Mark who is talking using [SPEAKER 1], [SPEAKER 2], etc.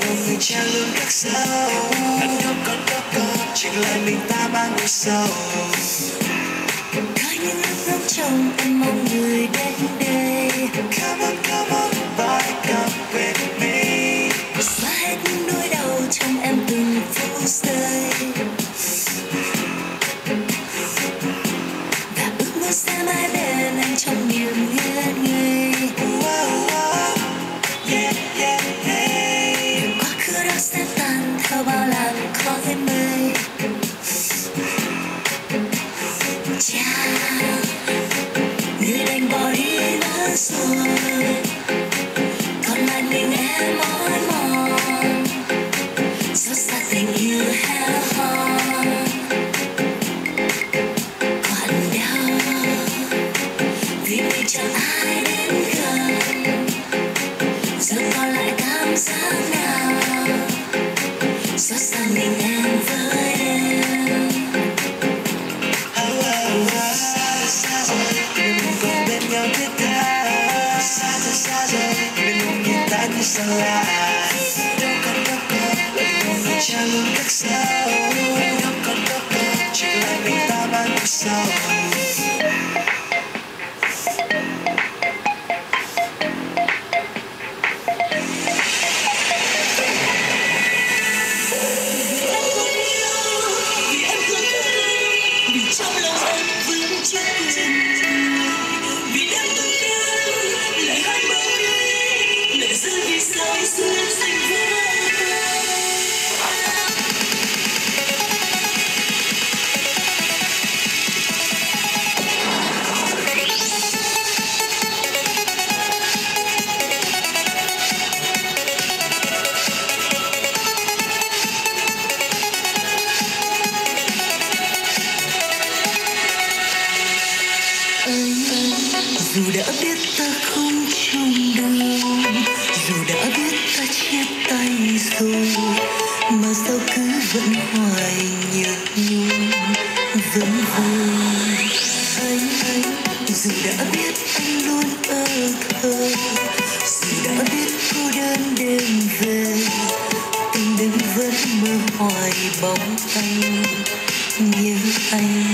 [SPEAKER 1] một người cha luôn khắc sâu. Anh có chỉ là mình ta mang nỗi sầu.
[SPEAKER 2] Có những lúc trong em mong người đến đây.
[SPEAKER 1] Come on, boy, come with me.
[SPEAKER 2] Xóa hết những nỗi đau trong em từng phút giây. Và ước mơ sẽ mãi bên anh trong niềm ngất ngây. Quá khứ đó sẽ tan theo bao làn khói mây. Cha, người đành bỏ đi mất rồi, còn lại mình em mỏi mòn, xót xa tình yêu heo hon. Còn đau vì mình chẳng ai đến gần, giờ còn lại cảm giác nào, xót xa mình em với em.
[SPEAKER 1] Còn bên nhau thiết tha, xa rồi bên mong nhìn ta như xa lạ. Đâu còn lại một người cha luôn khắc sâu. Đâu còn chỉ là mình ta mang nỗi sầu.
[SPEAKER 2] Dù đã biết ta không chung đường, dù đã biết ta chia tay rồi, mà sao cứ vẫn hoài nhớ nhung vẫn vương. Anh dù đã biết anh luôn ở thơ, dù đã biết cô đơn đêm về, tình đừng vẫn mơ hoài bóng anh, nhớ anh.